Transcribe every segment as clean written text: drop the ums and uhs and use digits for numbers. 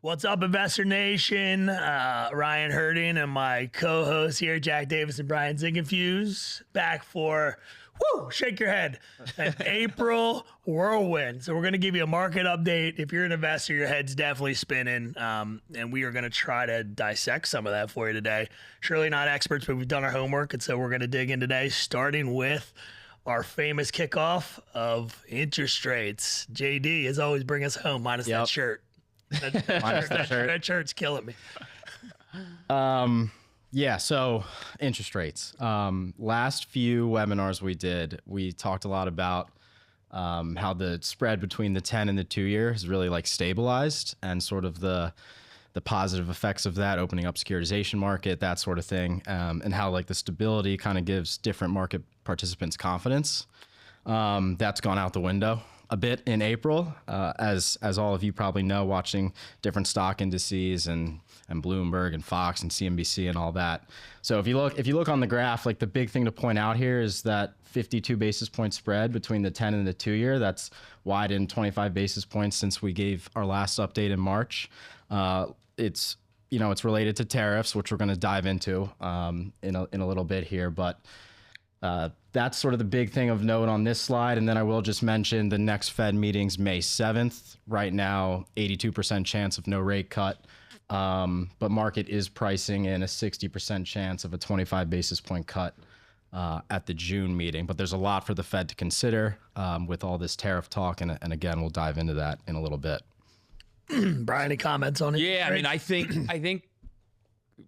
What's up, Investor Nation? Ryan Herting and my co-host here, Jack Davis and Bryan Ziegenfuse, back for, shake your head, an April whirlwind. So we're going to give you a market update. If you're an investor, your head's definitely spinning, and we are going to try to dissect some of that for you today. Surely not experts, but we've done our homework, and so we're going to dig in today, starting with our famous kickoff of interest rates. JD, as always, bring us home, minus that shirt. That shirt's killing me. Yeah, so interest rates. Last few webinars we did, we talked a lot about how the spread between the 10 and the 2-year has really like stabilized, and sort of the positive effects of that, opening up securitization market, that sort of thing, and how like the stability kind of gives different market participants confidence. That's gone out the window a bit in April, as all of you probably know, watching different stock indices and Bloomberg and Fox and CNBC and all that. So if you look on the graph, like the big thing to point out here is that 52 basis point spread between the 10 and the 2-year. That's widened 25 basis points since we gave our last update in March. It's related to tariffs, which we're going to dive into in a little bit here, but that's sort of the big thing of note on this slide. And then I will just mention the next Fed meeting's May 7th. Right now, 82% chance of no rate cut, but market is pricing in a 60% chance of a 25 basis point cut at the June meeting. But there's a lot for the Fed to consider with all this tariff talk, and again, we'll dive into that in a little bit. Brian, any comments on it? Yeah, I mean, I think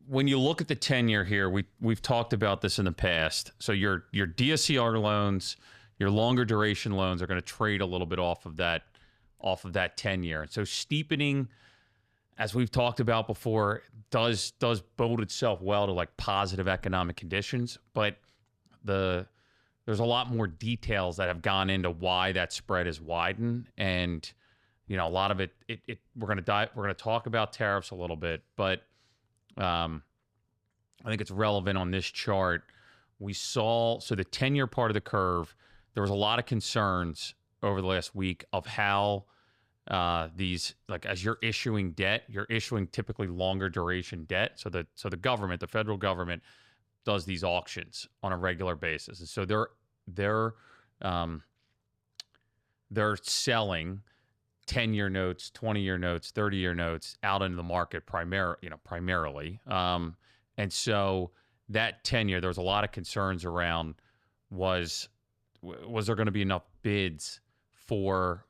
when you look at the 10-year here, we've talked about this in the past. So your DSCR loans, your longer duration loans are going to trade a little bit off of that 10-year. So steepening, as we've talked about before, does bode itself well to like positive economic conditions, but there's a lot more details that have gone into why that spread is widened, and a lot of it we're going to talk about tariffs a little bit, but I think it's relevant on this chart. We saw, so the 10-year part of the curve, there was a lot of concerns over the last week of how these, like, as you're issuing debt, you're issuing typically longer duration debt. So the government, the federal government, does these auctions on a regular basis, and so they're selling 10-year notes, 20-year notes, 30-year notes out into the market primarily. And so that 10-year, there was a lot of concerns around was there going to be enough bids to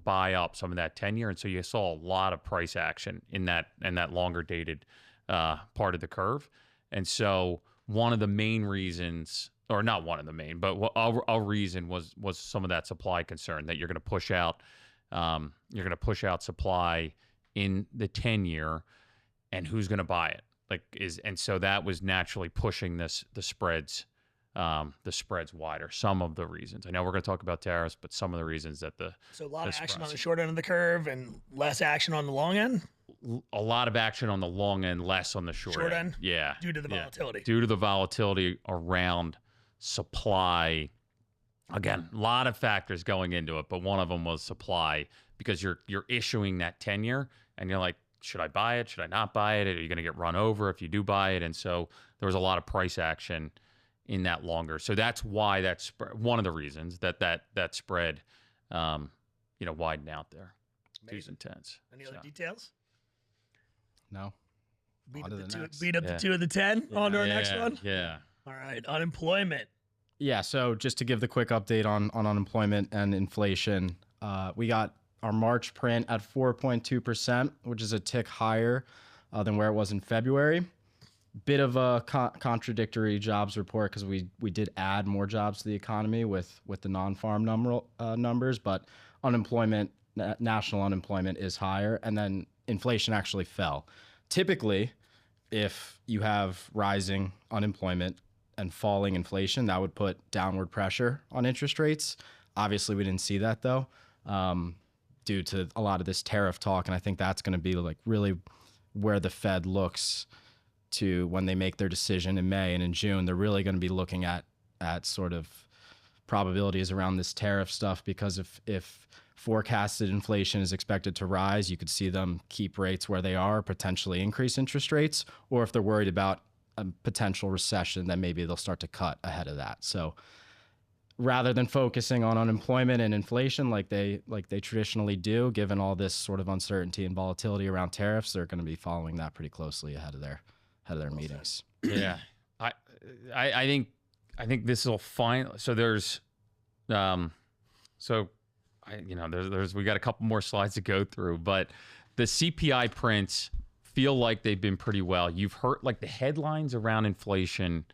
buy up some of that 10-year? And so you saw a lot of price action in that longer dated part of the curve. And so one of the main reasons, or not one of the main, but a reason was some of that supply concern, that you're going to push out supply in the 10-year, and who's going to buy it? And so that was naturally pushing the spreads wider. Some of the reasons. I know we're going to talk about tariffs, but some of the reasons that so a lot of action on the short end of the curve and less action on the long end. A lot of action on the long end, less on the short end. Yeah, due to the volatility. Due to the volatility around supply. Again, a lot of factors going into it, but one of them was supply, because you're issuing that 10-year, and you're like, should I buy it? Should I not buy it? Are you going to get run over if you do buy it? And so there was a lot of price action in that longer. So that's why one of the reasons that spread, widened out there. Amazing. 2s and 10s. Any other details? No. Beat up the 2 of the 10. On to our next one. Yeah. All right. Unemployment. Yeah, so just to give the quick update on unemployment and inflation, we got our March print at 4.2%, which is a tick higher than where it was in February. Bit of a contradictory jobs report, because we did add more jobs to the economy with the non-farm numbers, but unemployment, national unemployment is higher, and then inflation actually fell. Typically, if you have rising unemployment and falling inflation, that would put downward pressure on interest rates. Obviously, we didn't see that though, due to a lot of this tariff talk. And I think that's going to be like really where the Fed looks to when they make their decision in May and in June. They're really going to be looking at sort of probabilities around this tariff stuff, because if forecasted inflation is expected to rise, you could see them keep rates where they are, potentially increase interest rates, or if they're worried about a potential recession, then maybe they'll start to cut ahead of that. So rather than focusing on unemployment and inflation like they traditionally do, given all this sort of uncertainty and volatility around tariffs, they're going to be following that pretty closely ahead of their meetings. Yeah, I think this will find. So there's, we got a couple more slides to go through, but the CPI prints feel like they've been pretty well. You've heard like the headlines around inflation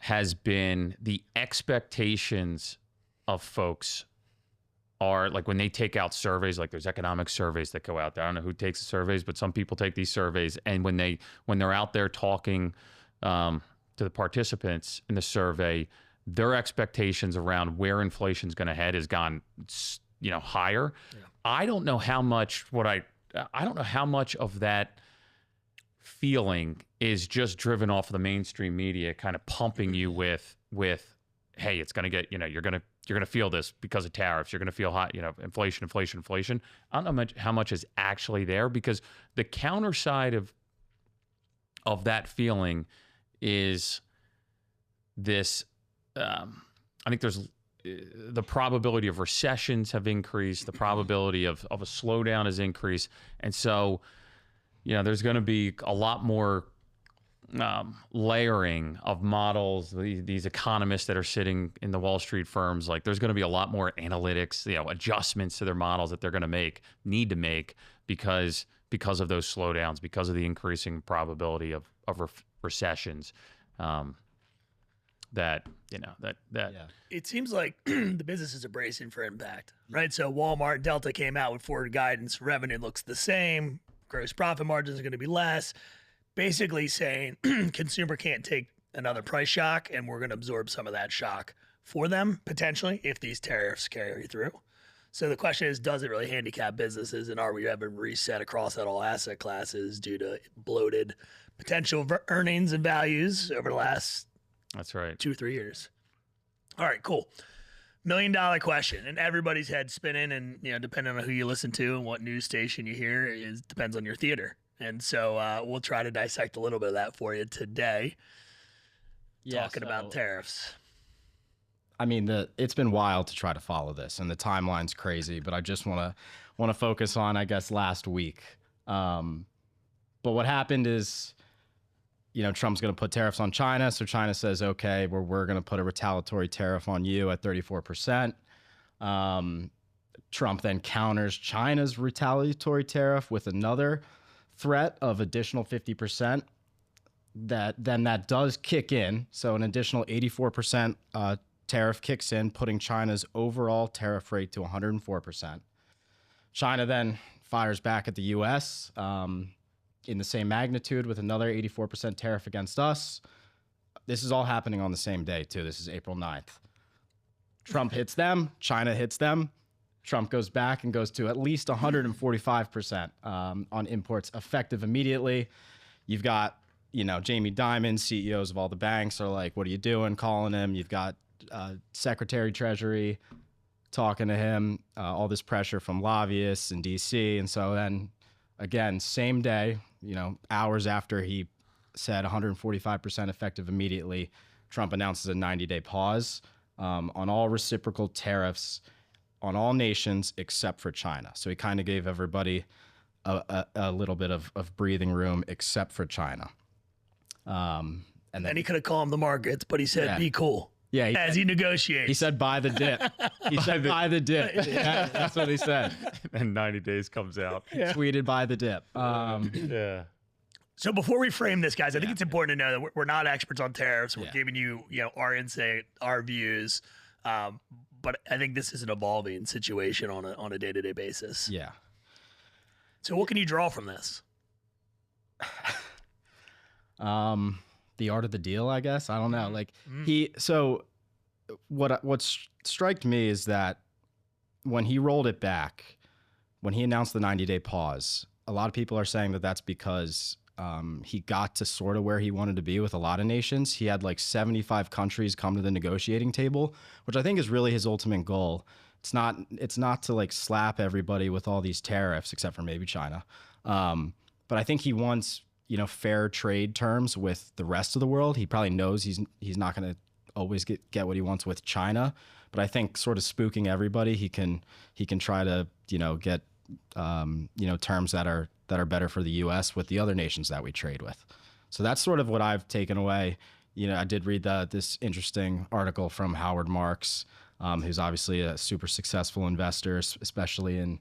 has been the expectations of folks are like when they take out surveys, like there's economic surveys that go out there. I don't know who takes the surveys, but some people take these surveys. And when they're out there talking to the participants in the survey, their expectations around where inflation is going to head has gone, higher. Yeah. I don't know how much of that feeling is just driven off of the mainstream media kind of pumping you with hey, it's going to get, you're going to feel this because of tariffs, you're going to feel high, inflation. I don't know how much is actually there, because the counter side of that feeling is this. I think there's the probability of recessions have increased, the probability of a slowdown has increased, and so there's going to be a lot more layering of models. These economists that are sitting in the Wall Street firms, like there's going to be a lot more analytics, adjustments to their models that they're going to need to make because of those slowdowns, because of the increasing probability of recessions. Yeah. It seems like the businesses are bracing for impact, right? So Walmart, Delta came out with forward guidance. Revenue looks the same. Gross profit margins are going to be less. Basically saying consumer can't take another price shock, and we're going to absorb some of that shock for them potentially if these tariffs carry through. So the question is, does it really handicap businesses, and are we having reset across all asset classes due to bloated potential earnings and values over the last That's right. 2-3 years? All right, cool. $1 million question, and everybody's head spinning, and depending on who you listen to and what news station you hear, depends on your theater. And so we'll try to dissect a little bit of that for you today. Talking about tariffs. I mean, it's been wild to try to follow this, and the timeline's crazy. But I just want to focus on, I guess, last week. But what happened is, Trump's going to put tariffs on China. So China says, okay, we're going to put a retaliatory tariff on you at 34%. Trump then counters China's retaliatory tariff with another threat of additional 50%. That does kick in. So an additional 84% tariff kicks in, putting China's overall tariff rate to 104%. China then fires back at the U.S. In the same magnitude with another 84% tariff against us. This is all happening on the same day, too. This is April 9th. Trump hits them. China hits them. Trump goes back and goes to at least 145% on imports effective immediately. You've got, Jamie Dimon, CEOs of all the banks are like, what are you doing? Calling him. You've got Secretary Treasury talking to him, all this pressure from lobbyists in D.C. And so then, again, same day, hours after he said 145% effective immediately, Trump announces a 90-day pause on all reciprocal tariffs on all nations except for China. So he kind of gave everybody a little bit of breathing room except for China. And then he could have calmed the markets, but he said, be cool. Yeah, as he negotiates. He said, buy the dip. He said, buy the dip. Yeah, that's what he said. And 90 days comes out. He tweeted, buy the dip. Yeah. So before we frame this, guys, I think it's important to know that we're not experts on tariffs. We're giving you, our insight, our views. But I think this is an evolving situation on a day-to-day basis. Yeah. So what can you draw from this? The art of the deal, I guess. I don't know. So what striked me is that when he rolled it back, when he announced the 90-day pause, a lot of people are saying that that's because he got to sort of where he wanted to be with a lot of nations. He had 75 countries come to the negotiating table, which I think is really his ultimate goal. it's not to like slap everybody with all these tariffs, except for maybe China. But I think he wants, fair trade terms with the rest of the world. He probably knows he's not going to always get what he wants with China. But I think sort of spooking everybody, he can try to, get, terms that are better for the U.S. with the other nations that we trade with. So that's sort of what I've taken away. I did read this interesting article from Howard Marks, who's obviously a super successful investor, especially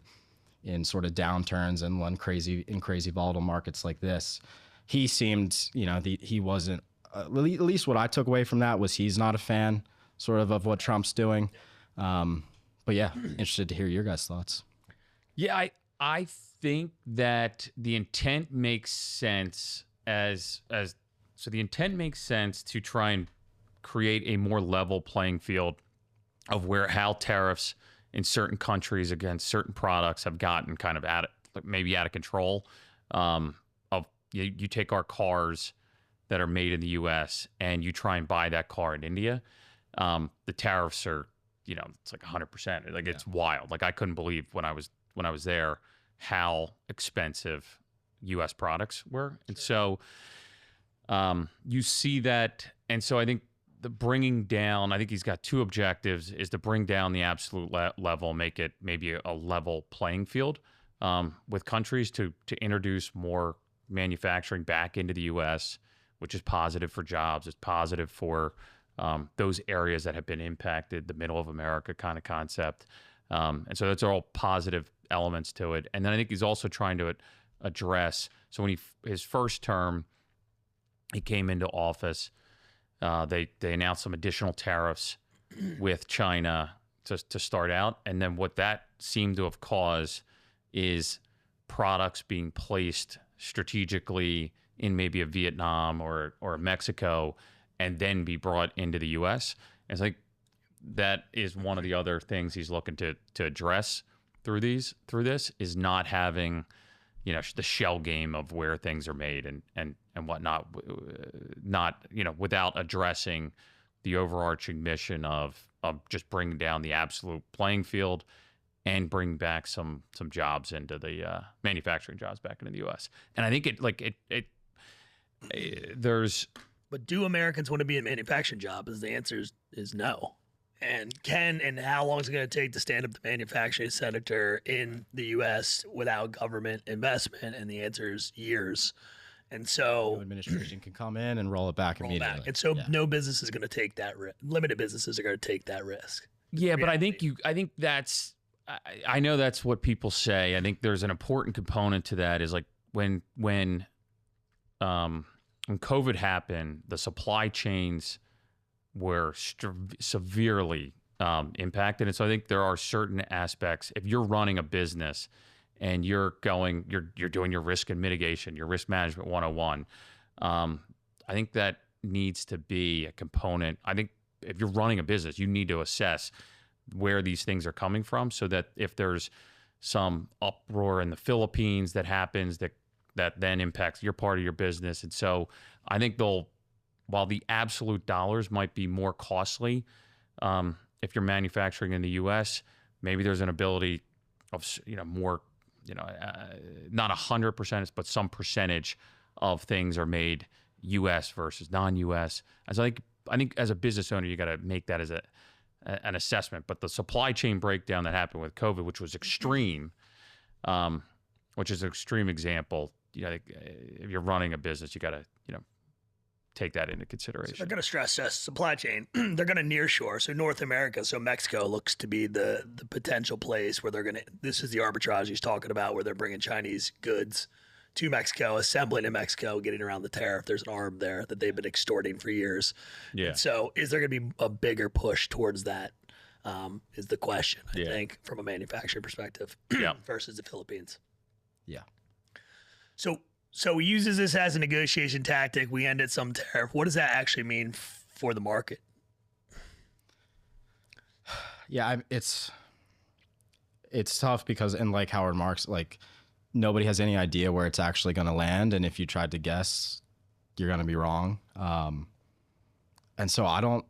in sort of downturns and crazy volatile markets like this. He seemed, he wasn't, at least what I took away from that was he's not a fan sort of what Trump's doing. But yeah, interested to hear your guys' thoughts. Yeah, I think that the intent makes sense so the intent makes sense to try and create a more level playing field of how tariffs in certain countries against certain products have gotten kind of maybe out of control. You take our cars that are made in the U.S. and you try and buy that car in India. The tariffs are, it's like 100%. Like it's wild. Like I couldn't believe when I was there how expensive U.S. products were, and so you see that. And so I think the bringing down, I think he's got two objectives: is to bring down the absolute level, make it maybe a level playing field with countries to introduce more manufacturing back into the U.S., which is positive for jobs. It's positive for those areas that have been impacted, the middle of America kind of concept. And so that's all positive elements to it. And then I think he's also trying to address, so when his first term, he came into office, they announced some additional tariffs with China to start out. And then what that seemed to have caused is products being placed strategically in maybe a Vietnam or Mexico and then be brought into the U.S. And it's like that is one of the other things he's looking to address through this is not having, the shell game of where things are made and whatnot, not, without addressing the overarching mission of just bringing down the absolute playing field and bring back some jobs into the manufacturing jobs back into the U.S. And I think there's. But do Americans want to be in manufacturing jobs? The answer is no. And how long is it going to take to stand up the manufacturing sector in the U.S. without government investment? And the answer is years. And so no administration can come in and roll it back immediately. And so no business is going to take that risk. Limited businesses are going to take that risk. Yeah, but I think that's. I know that's what people say. I think there's an important component to that is like when COVID happened, the supply chains were severely impacted. And so I think there are certain aspects, if you're running a business and you're doing your risk and mitigation, your risk management 101, I think that needs to be a component. I think if you're running a business, you need to assess where these things are coming from so that if there's some uproar in the Philippines that happens that then impacts your part of your business. And so I think while the absolute dollars might be more costly, if you're manufacturing in the U.S., maybe there's an ability of, more, not 100%, but some percentage of things are made U.S. versus non-U.S. As I think as a business owner, you got to make that as an assessment. But the supply chain breakdown that happened with COVID, which was extreme, which is an extreme example. If you're running a business, you got to, take that into consideration. So they're going to stress test supply chain. They're going to nearshore. So North America, so Mexico looks to be the potential place where this is the arbitrage he's talking about, where they're bringing Chinese goods to Mexico, assembling in Mexico, getting around the tariff. There's an arm there that they've been extorting for years. Yeah. And so is there going to be a bigger push towards that is the question, I think, from a manufacturing perspective versus the Philippines. Yeah. So he uses this as a negotiation tactic. We end at some tariff. What does that actually mean for the market? Yeah, it's tough because, and like Howard Marks, like nobody has any idea where it's actually going to land, and if you tried to guess, you're going to be wrong. And so I don't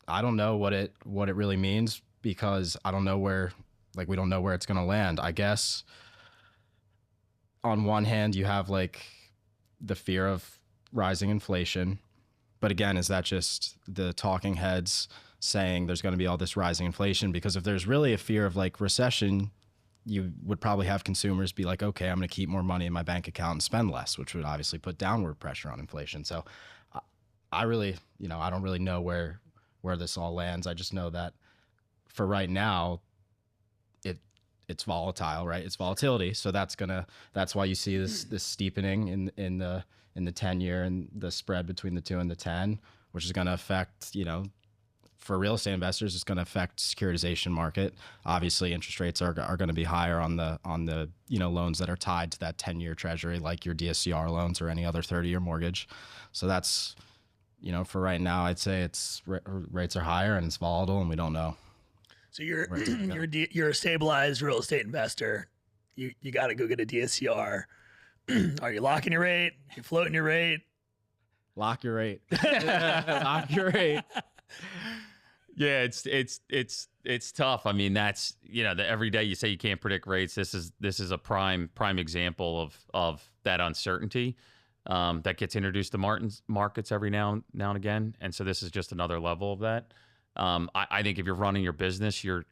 know what it really means. because I don't know where, like, we don't know where it's going to land. I guess on one hand, you have like the fear of rising inflation. But again, is that just the talking heads saying there's going to be all this rising inflation? Because if there's really a fear of like recession, you would probably have consumers be like, okay, I'm going to keep more money in my bank account and spend less, which would obviously put downward pressure on inflation. So I really, I don't really know where this all lands. I just know that for right now, it's volatile, right? It's volatility. So that's why you see this steepening in the 10-year and the spread between the 2 and the 10, which is going to affect, for real estate investors, it's going to affect securitization market. Obviously, interest rates are going to be higher on the loans that are tied to that 10-year treasury, like your DSCR loans or any other 30-year mortgage. So that's, for right now, I'd say rates are higher and it's volatile and we don't know. So you're a stabilized real estate investor. You got to go get a DSCR. Are you locking your rate? Are you floating your rate? Lock your rate. Lock your rate. Yeah, it's tough. I mean, that's every day you say you can't predict rates. This is a prime example of that uncertainty that gets introduced to markets every now and again. And so this is just another level of that. I think if you're running your business, you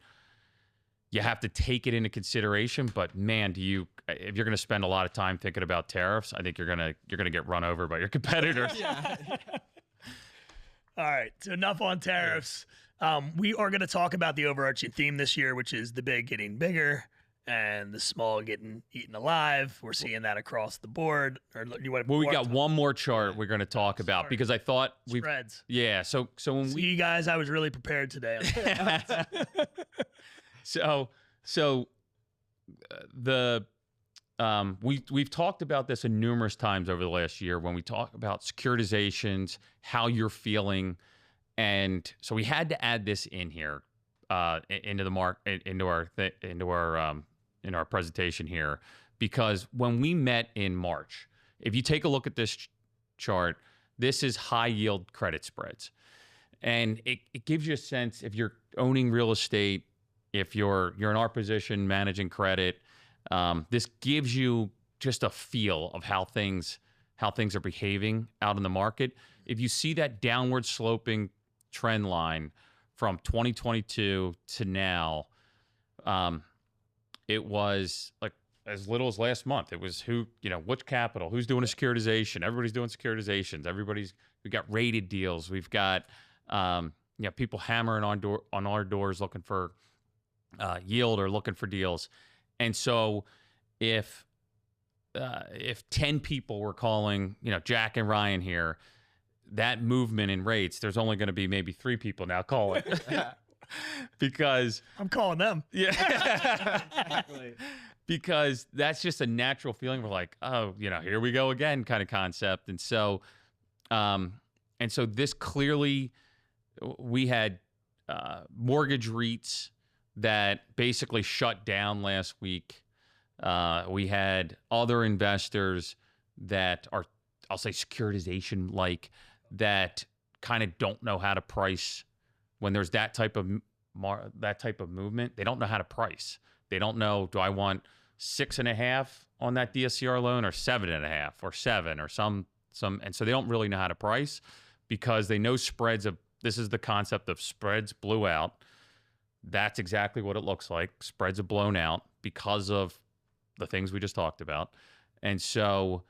have to take it into consideration. But man, if you're going to spend a lot of time thinking about tariffs, I think you're gonna get run over by your competitors. Yeah. All right. So enough on tariffs. We are going to talk about the overarching theme this year, which is the big getting bigger and the small getting eaten alive. We're seeing that across the board. We got one more chart we're going to talk about because I thought spreads. Yeah. So when you guys, I was really prepared today. We've talked about this numerous times over the last year when we talk about securitizations, how you're feeling, and so we had to add this in here into our presentation here, because when we met in March, if you take a look at this chart, this is high yield credit spreads, and it gives you a sense if you're owning real estate, if you're in our position managing credit. This gives you just a feel of how things are behaving out in the market. If you see that downward sloping trend line from 2022 to now, it was like as little as last month. It was which capital, who's doing a securitization? Everybody's doing securitizations. We got rated deals. We've got people hammering on our doors looking for yield or looking for deals. And so if 10 people were calling, Jack and Ryan here, that movement in rates, there's only going to be maybe 3 people now calling. Because I'm calling them. Yeah. Exactly. Because that's just a natural feeling. We're like, oh, here we go again kind of concept. And so this clearly, we had mortgage REITs that basically shut down last week. We had other investors that are, I'll say, securitization-like, that kind of don't know how to price when there's that type of movement. They don't know how to price. They don't know, do I want 6.5 on that DSCR loan or 7.5 or 7 or some, and so they don't really know how to price because they know this is the concept of spreads blew out. That's exactly what it looks like. Spreads have blown out because of the things we just talked about. And so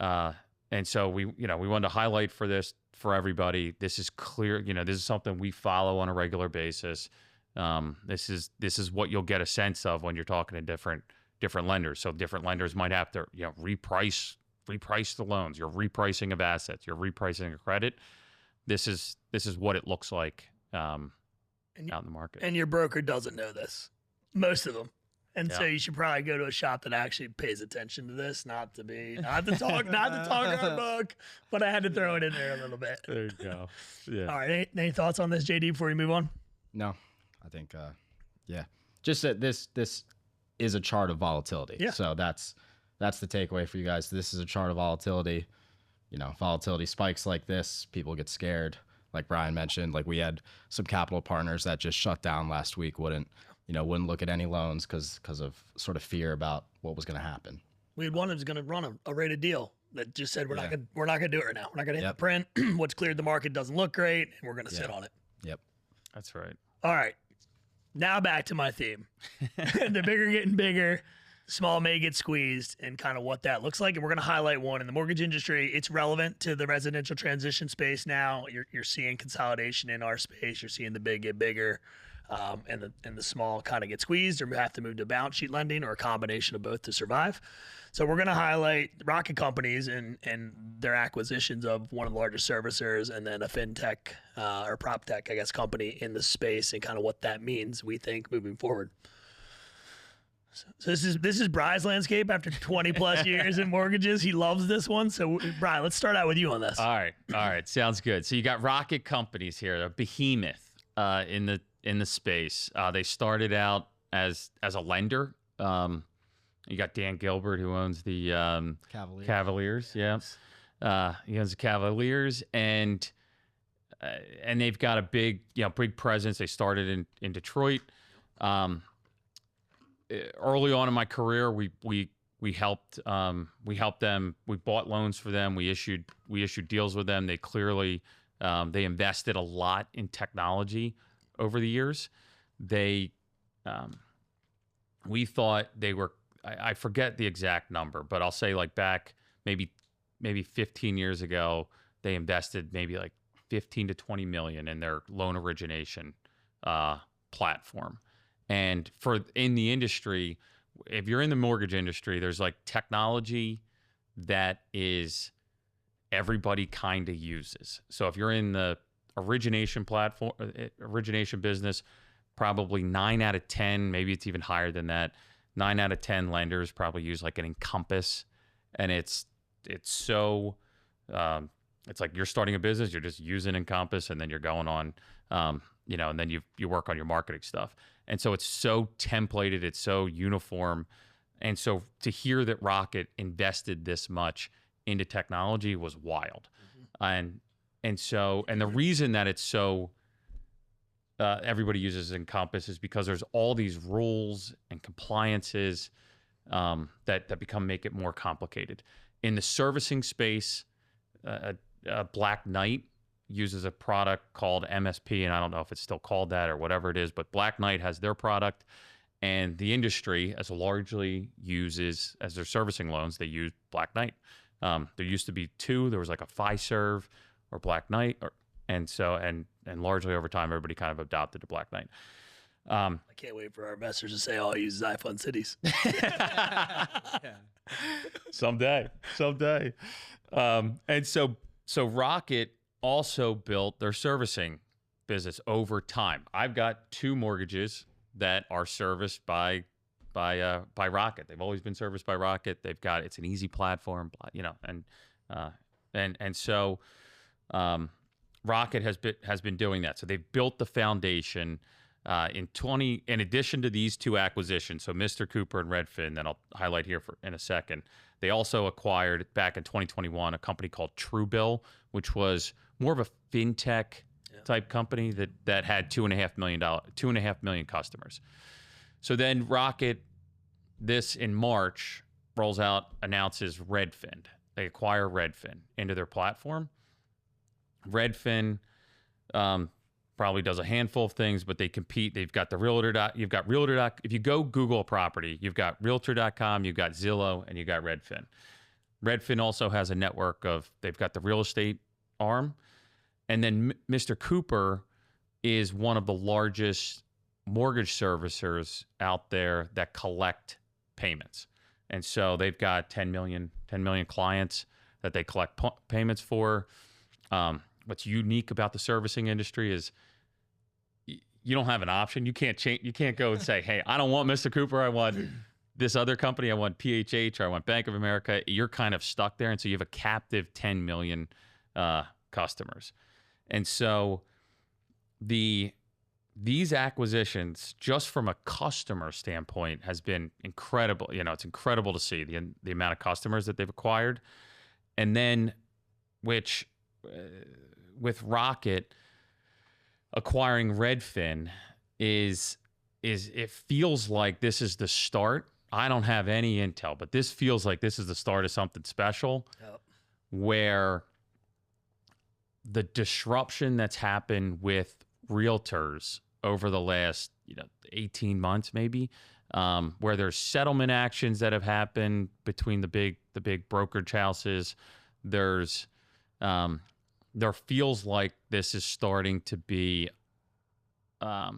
we wanted to highlight for everybody. This is clear. This is something we follow on a regular basis. This is what you'll get a sense of when you're talking to different lenders. So different lenders might have to, reprice the loans. You're repricing of assets. You're repricing of credit. This is what it looks like out in the market. And your broker doesn't know this, most of them. And so you should probably go to a shop that actually pays attention to this, not to talk our book, but I had to throw it in there a little bit. There you go. Yeah. All right. Any thoughts on this, JD, before we move on? No, I think, just that this is a chart of volatility. Yeah. So that's the takeaway for you guys. This is a chart of volatility. Volatility spikes like this, people get scared. like Brian mentioned, like we had some capital partners that just shut down last week, wouldn't look at any loans because of sort of fear about what was going to happen. We had one that was going to run a rated deal that just said we're not gonna do it right now. We're not gonna hit the print. What's cleared the market doesn't look great, and we're gonna sit on it. Yep. That's right. All right. Now back to my theme. The bigger getting bigger, small may get squeezed, and kind of what that looks like. And we're gonna highlight one in the mortgage industry. It's relevant to the residential transition space now. You're seeing consolidation in our space. You're seeing the big get bigger. And the small kind of get squeezed or have to move to balance sheet lending or a combination of both to survive. So we're going to highlight rocket companies and their acquisitions of one of the largest servicers and then a fintech or prop tech, I guess, company in the space and kind of what that means, we think, moving forward. So this is Brian's landscape after 20 plus years in mortgages. He loves this one. So Brian, let's start out with you on this. All right. Sounds good. So you got rocket companies here, a behemoth in the space. They started out as a lender. You got Dan Gilbert, who owns the Cavaliers. Yeah, he owns the Cavaliers, and they've got a big presence. They started in Detroit. Early on in my career, we helped them. We bought loans for them. We issued deals with them. They clearly they invested a lot in technology over the years. We thought they were, I forget the exact number, but I'll say like back maybe 15 years ago, they invested maybe like 15 to 20 million in their loan origination platform. And in the industry, if you're in the mortgage industry, there's like technology that is everybody kind of uses. So if you're in the origination business, probably 9 out of 10, maybe it's even higher than that. 9 out of 10 lenders probably use like an Encompass, and it's so it's like you're starting a business, you're just using Encompass, and then you're going on, and then you work on your marketing stuff, and so it's so templated, it's so uniform, and so to hear that Rocket invested this much into technology was wild, and the reason that it's so everybody uses Encompass is because there's all these rules and compliances that make it more complicated. In the servicing space, Black Knight uses a product called MSP, and I don't know if it's still called that or whatever it is, but Black Knight has their product, and the industry as largely uses, as their servicing loans, they use Black Knight. There used to be two. There was like a Fiserv or Black Knight, and largely over time, everybody kind of adopted to Black Knight. I can't wait for our investors to say, "Oh, I use iFund Cities." Someday. And so Rocket also built their servicing business over time. I've got 2 mortgages that are serviced by Rocket. They've always been serviced by Rocket. It's an easy platform, and so Rocket has been doing that. So they've built the foundation in addition to these 2 acquisitions. So Mr. Cooper and Redfin, that I'll highlight here in a second. They also acquired back in 2021 a company called Truebill, which was more of a fintech type company that had $2.5 million customers. So then Rocket, this in March, announces Redfin. They acquire Redfin into their platform. Redfin probably does a handful of things, but they compete. They've got the Realtor. You've got Realtor. If you go Google a property, you've got Realtor.com, you've got Zillow, and you've got Redfin. Redfin also has a network they've got the real estate arm. And then Mr. Cooper is one of the largest mortgage servicers out there that collect payments. And so they've got 10 million clients that they collect payments for. What's unique about the servicing industry is you don't have an option. You can't change. You can't go and say, "Hey, I don't want Mr. Cooper. I want this other company. I want PHH or I want Bank of America." You're kind of stuck there, and so you have a captive 10 million customers. And so these acquisitions, just from a customer standpoint, has been incredible. It's incredible to see the amount of customers that they've acquired, and then which with Rocket acquiring Redfin is it feels like this is the start. I don't have any intel, but this feels like this is the start of something special. Yep. Where the disruption that's happened with realtors over the last 18 months maybe, where there's settlement actions that have happened between the big brokerage houses. There's there feels like this is starting to be a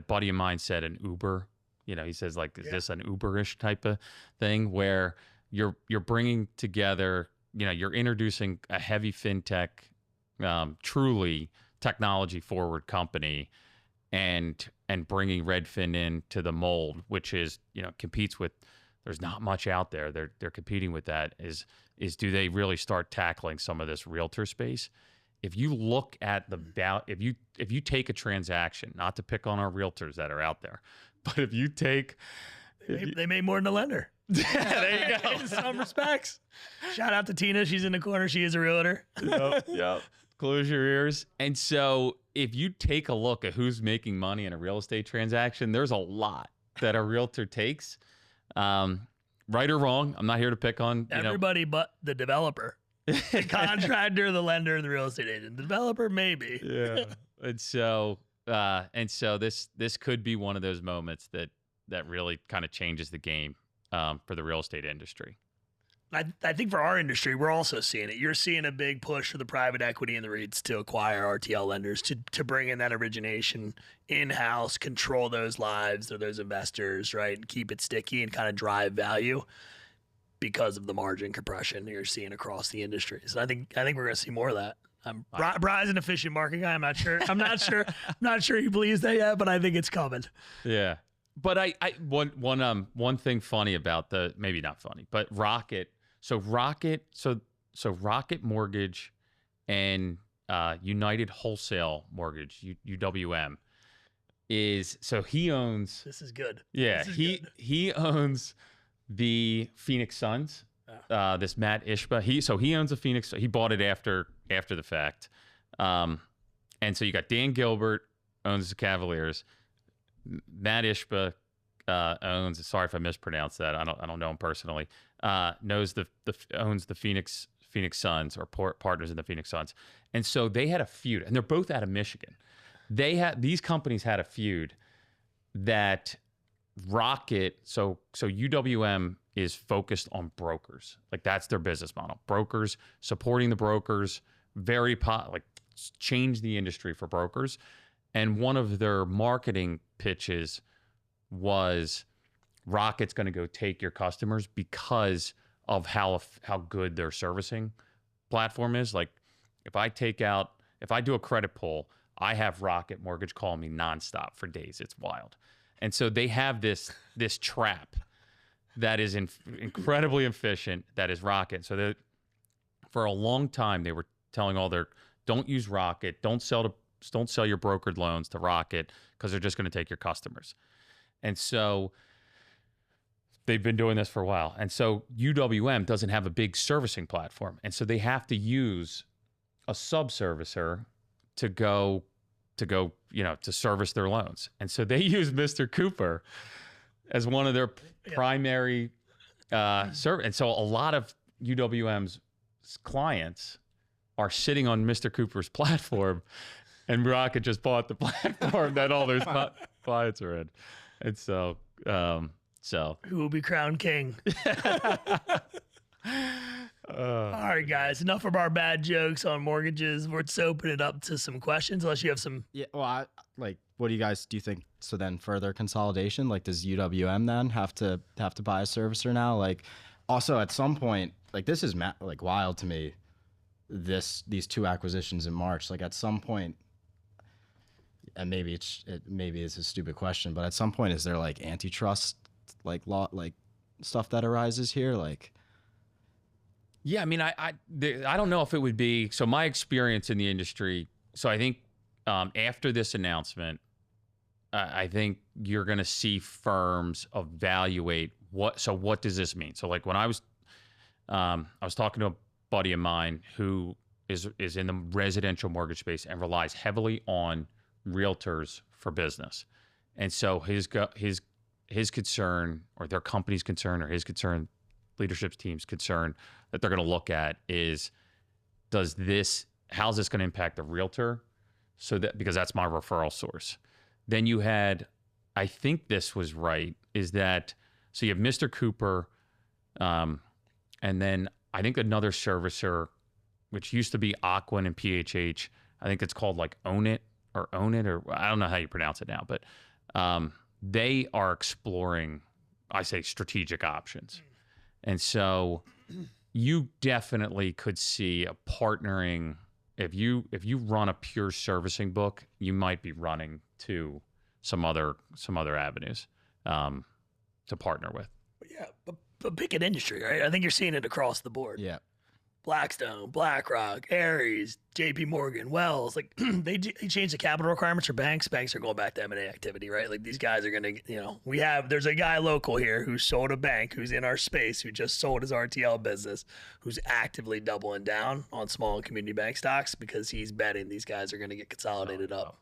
buddy of mine said an Uber. He says, like, is this an Uber-ish type of thing where you're bringing together, you're introducing a heavy fintech, truly technology-forward company, and bringing Redfin into the mold, which is competes with. There's not much out there. They're competing with that. Is do they really start tackling some of this realtor space? If you look at if you take a transaction, not to pick on our realtors that are out there, but if you take, they made more than a lender. Yeah, there you go. In some respects. Shout out to Tina. She's in the corner. She is a realtor. Yep. Close your ears. And so if you take a look at who's making money in a real estate transaction, there's a lot that a realtor takes. Right or wrong, I'm not here to pick on everybody but the developer. The contractor, the lender, and the real estate agent. The developer, maybe. Yeah. And so this could be one of those moments that really kind of changes the game for the real estate industry. I think for our industry, we're also seeing it. You're seeing a big push for the private equity and the REITs to acquire RTL lenders to bring in that origination in-house, control those lives or those investors, right? And keep it sticky and kind of drive value because of the margin compression you're seeing across the industry. So I think we're going to see more of that. Brian's an efficient market guy. I'm not sure he believes that yet, but I think it's coming. Yeah. But one thing funny about maybe not funny, but Rocket. So Rocket Mortgage and United Wholesale Mortgage, UWM, he owns. This is good. Yeah, he owns the Phoenix Suns. This Matt Ishba. He owns the Phoenix. He bought it after the fact. And so you got Dan Gilbert owns the Cavaliers. Matt Ishba owns. Sorry if I mispronounced that. I don't know him personally. Owns the Phoenix Suns, or partners in the Phoenix Suns, and so they had a feud, and they're both out of Michigan. These companies had a feud that Rocket. So UWM is focused on brokers, like that's their business model. Brokers, supporting the brokers, change the industry for brokers. And one of their marketing pitches was Rocket's going to go take your customers because of how good their servicing platform is. Like if I do a credit pull, I have Rocket Mortgage call me nonstop for days. It's wild. And so they have this trap that is incredibly efficient. That is Rocket. So for a long time, they were telling don't use Rocket. Don't sell your brokered loans to Rocket because they're just going to take your customers. And so they've been doing this for a while. And so UWM doesn't have a big servicing platform. And so they have to use a sub-servicer to service their loans. And so they use Mr. Cooper as one of their primary service. And so a lot of UWM's clients are sitting on Mr. Cooper's platform, and Rocket just bought the platform that all their clients are in. And so, who will be crowned king? All right, guys, enough of our bad jokes on mortgages. Let's open it up to some questions, unless you have some. Yeah, well, what do you think? So then further consolidation, like does UWM then have to buy a servicer now? Like also at some point, like this is wild to me, these two acquisitions in March, like at some point, and maybe it's a stupid question, but at some point is there like antitrust law stuff that arises here? Like yeah, I mean, I don't know if it would be. So my experience in the industry. So I think after this announcement, I think you're going to see firms evaluate what does this mean? So like when I was talking to a buddy of mine who is in the residential mortgage space and relies heavily on realtors for business. And so his concern, or their company's concern, or his concern, leadership team's concern that they're going to look at is, how's this going to impact the realtor? So that, because that's my referral source. Then you had, I think this was right, is that, so you have Mr. Cooper, and then I think another servicer, which used to be Aquin and PHH. I think it's called like Own It, or I don't know how you pronounce it now, but they are exploring, I say, strategic options. And so you definitely could see a partnering. If you run a pure servicing book, you might be running to some other avenues to partner with. Yeah, but pick an industry, right? I think you're seeing it across the board. Yeah. Blackstone, BlackRock, Ares, JP Morgan, Wells, like they changed the capital requirements for banks. Banks are going back to M&A activity, right? Like these guys are going to, there's a guy local here who sold a bank, who's in our space, who just sold his RTL business, who's actively doubling down on small and community bank stocks because he's betting these guys are going to get consolidated up.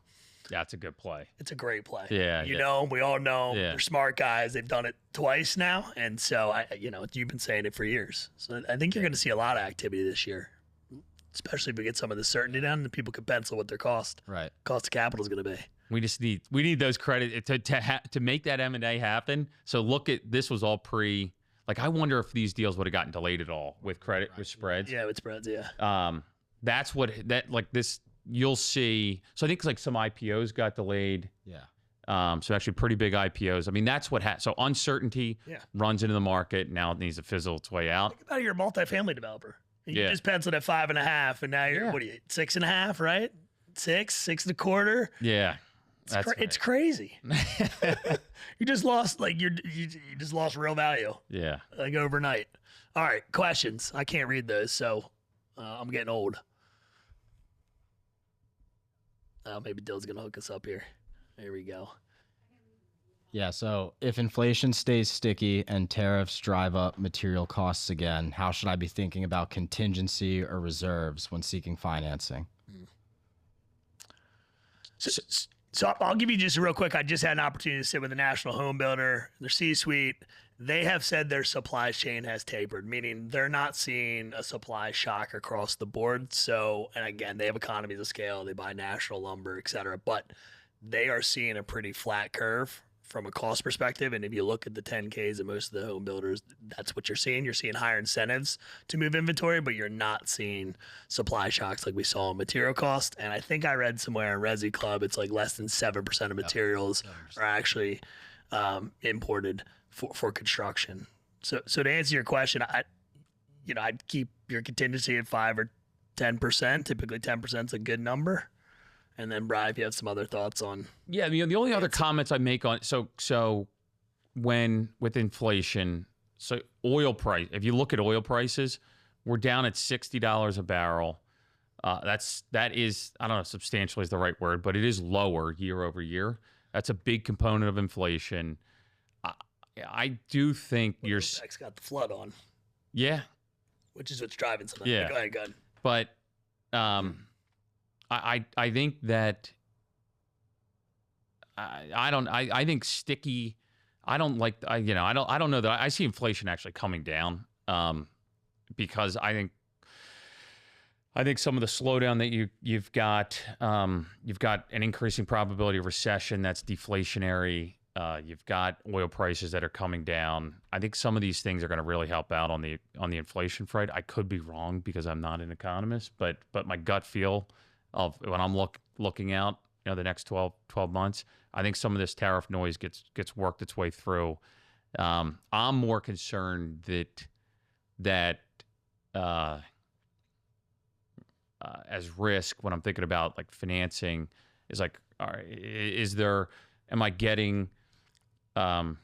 Yeah, it's a good play. It's a great play. Yeah. We all know they're smart guys. They've done it twice now. And so, you've been saying it for years. So I think you're going to see a lot of activity this year, especially if we get some of the certainty down and people can pencil what their cost of capital is going to be. We need those credit to make that M&A happen. So look at, this was all I wonder if these deals would have gotten delayed at all with credit, with spreads. Yeah, with spreads, yeah. That's what, this, you'll see. So I think like some IPOs got delayed. Yeah. So actually pretty big IPOs. I mean, that's what so uncertainty runs into the market. Now it needs to fizzle its way out. Think about it, you're a multifamily developer. You just penciled at 5.5, and now you're, what are you, 6.5, right? 6.25? Yeah. It's crazy. You just lost, you just lost real value. Yeah. Like overnight. All right, questions. I can't read those, so I'm getting old. Maybe Dill's going to hook us up here. There we go. Yeah, so if inflation stays sticky and tariffs drive up material costs again, how should I be thinking about contingency or reserves when seeking financing? So I'll give you just real quick. I just had an opportunity to sit with a national home builder, their C-suite. They have said their supply chain has tapered, meaning they're not seeing a supply shock across the board. So, and again, they have economies of scale. They buy national lumber, et cetera, but they are seeing a pretty flat curve from a cost perspective. And if you look at the 10Ks of most of the home builders, that's what you're seeing. You're seeing higher incentives to move inventory, but you're not seeing supply shocks like we saw in material cost. And I think I read somewhere in Resi Club, it's like less than 7% of materials are actually imported for construction. So to answer your question, I'd keep your contingency at 5 or 10%. Typically 10% is a good number. And then Brian, if you have some other thoughts on. Yeah, the only other comments I make on, so when with inflation, so oil price, if you look at oil prices, we're down at $60 a barrel. That is, I don't know if substantially is the right word, but it is lower year over year. That's a big component of inflation. I do think OPEC's got the flood on. Yeah. Which is what's driving some of that. Yeah. Go ahead. But I think that I think sticky. I don't like. I don't know that I see inflation actually coming down because I think some of the slowdown that you've got an increasing probability of recession that's deflationary. You've got oil prices that are coming down. I think some of these things are going to really help out on the inflation front. I could be wrong because I'm not an economist, but my gut feel of when I'm looking out, the next 12 months, I think some of this tariff noise gets worked its way through. I'm more concerned that as risk when I'm thinking about like financing is like, all right, am I getting, do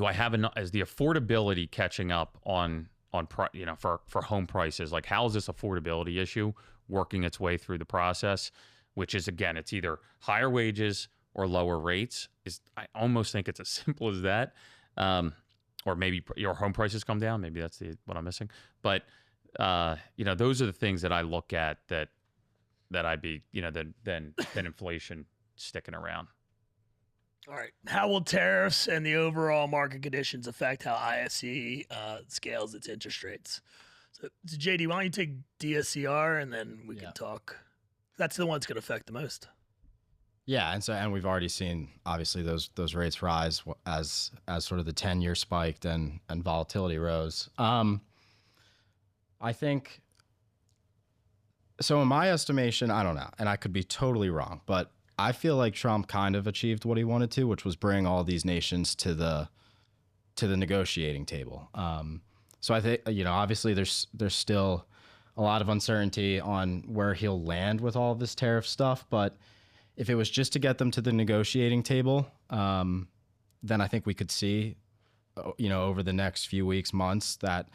I have enough, is the affordability catching up for home prices? Like, how is this affordability issue working its way through the process? Which is, again, it's either higher wages or lower rates. I almost think it's as simple as that. Or maybe your home prices come down. Maybe that's what I'm missing. But those are the things that I look at that I'd be, than inflation sticking around. All right. How will tariffs and the overall market conditions affect how iFC scales its interest rates? So JD, why don't you take DSCR and then we can talk. That's the one that's going to affect the most. Yeah, and we've already seen obviously those rates rise as sort of the 10-year spiked and volatility rose. I think so. In my estimation, I don't know, and I could be totally wrong, but I feel like Trump kind of achieved what he wanted to, which was bring all these nations to the negotiating table. So I think obviously there's still a lot of uncertainty on where he'll land with all of this tariff stuff, but if it was just to get them to the negotiating table, then I think we could see, over the next few weeks, months, that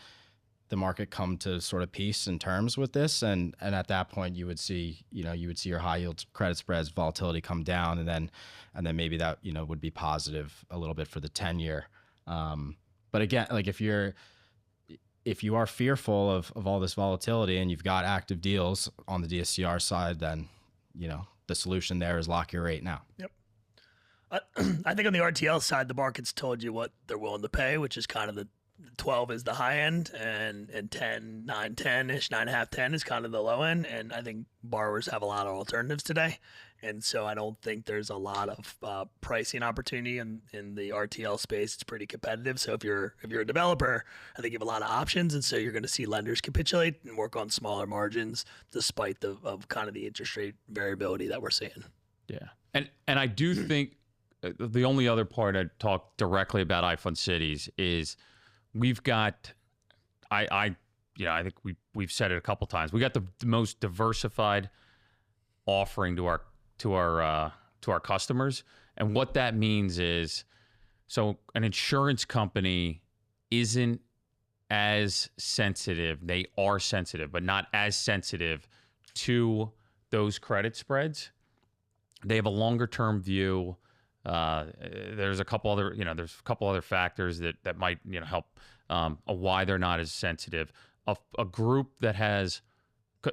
the market come to sort of peace and terms with this, and at that point you would see your high yield credit spreads volatility come down, and then maybe that would be positive a little bit for the 10-year. But again, like if you are fearful of all this volatility and you've got active deals on the DSCR side, then the solution there is lock your rate now. Yep. I think on the RTL side, the market's told you what they're willing to pay, which is kind of the 12 is the high end, and 10, 9, 10-ish, 9.5, 10 is kind of the low end. And I think borrowers have a lot of alternatives today. And so I don't think there's a lot of pricing opportunity in the RTL space. It's pretty competitive. So if you're a developer, I think you have a lot of options. And so you're going to see lenders capitulate and work on smaller margins despite of kind of the interest rate variability that we're seeing. Yeah. And I do think the only other part I'd talk directly about iFund Cities is we've got, I think we've said it a couple times. We got the most diversified offering to our customers, and what that means is, so an insurance company isn't as sensitive. They are sensitive, but not as sensitive to those credit spreads. They have a longer term view. There's a couple other factors that might help why they're not as sensitive. A group that has,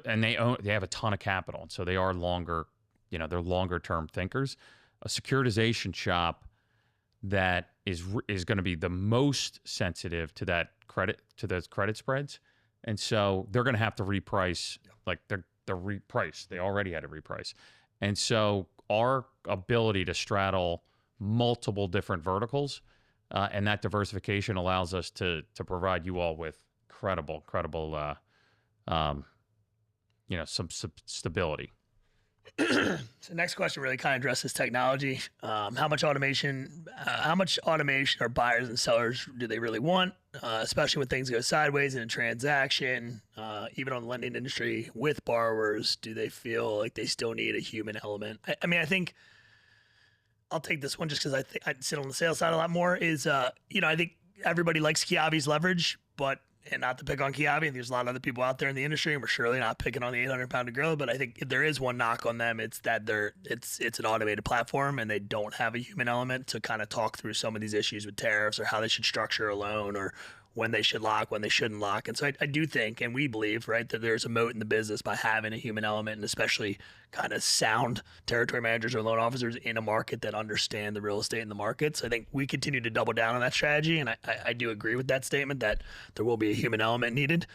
and they have a ton of capital, and so they are longer, they're longer term thinkers. A securitization shop that is going to be the most sensitive to those credit spreads, and so they're going to have to reprice. Like they're repriced. They already had to reprice, and so our ability to straddle multiple different verticals and that diversification allows us to provide you all with credible some stability. So next question really kind of addresses technology. How much automation are buyers and sellers do they really want, especially when things go sideways in a transaction, even on the lending industry with borrowers? Do they feel like they still need a human element? I think I'll take this one just because I sit on the sales side a lot more is, I think everybody likes Chiavi's leverage, and not to pick on Chiavi, there's a lot of other people out there in the industry, and we're surely not picking on the 800-pound gorilla, but I think if there is one knock on them, it's that it's an automated platform, and they don't have a human element to kind of talk through some of these issues with tariffs or how they should structure a loan or when they should lock, when they shouldn't lock. And so I do think, and we believe, right, that there's a moat in the business by having a human element, and especially kind of sound territory managers or loan officers in a market that understand the real estate in the market. So I think we continue to double down on that strategy, and I do agree with that statement that there will be a human element needed,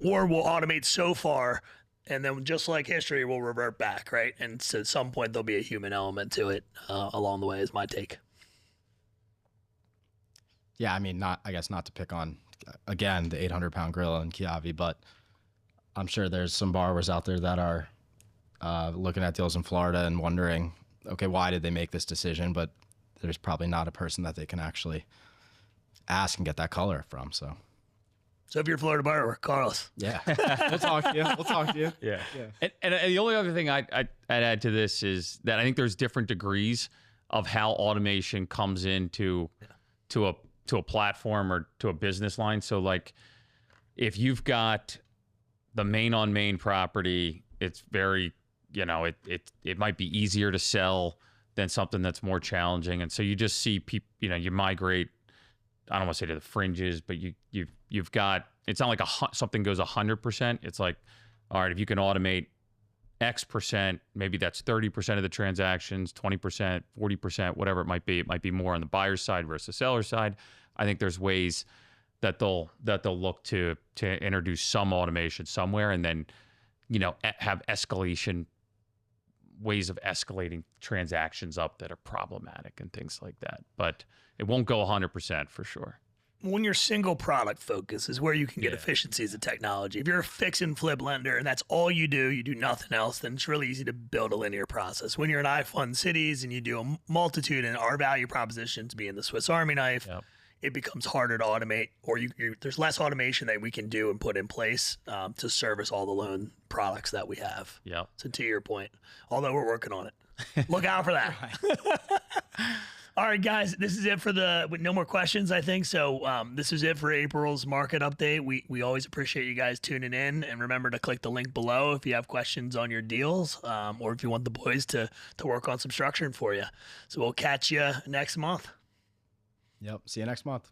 or we'll automate so far, and then just like history, we'll revert back, right? And so at some point, there'll be a human element to it along the way is my take. Yeah, I mean, not to pick on, again, the 800-pound gorilla and Chiavi, but I'm sure there's some borrowers out there that are looking at deals in Florida and wondering, okay, why did they make this decision? But there's probably not a person that they can actually ask and get that color from. So if you're a Florida borrower, call us. Yeah, we'll talk to you. Yeah. And the only other thing I'd add to this is that I think there's different degrees of how automation comes into to a platform or to a business line. So like if you've got the main on main property, it's very, it might be easier to sell than something that's more challenging. And so you just see people, you migrate I don't want to say to the fringes, but you've got, it's not like something goes 100%. It's like, all right, if you can automate X percent, maybe that's 30% of the transactions, 20%, 40%, whatever it might be. It might be more on the buyer's side versus the seller's side. I think there's ways that they'll look to introduce some automation somewhere, and then, you know, have ways of escalating transactions up that are problematic and things like that. But it won't go 100% for sure. When you're single product focus is where you can get efficiencies of technology. If you're a fix and flip lender and that's all you do nothing else, then it's really easy to build a linear process. When you're an iFund cities and you do a multitude, and our value propositions being the Swiss Army knife, it becomes harder to automate, or there's less automation that we can do and put in place to service all the loan products that we have. Yeah. So to your point, although we're working on it, look out for that. All right, guys, this is it for no more questions, I think. So this is it for April's market update. We always appreciate you guys tuning in, and remember to click the link below if you have questions on your deals, or if you want the boys to work on some structuring for you. So we'll catch you next month. Yep. See you next month.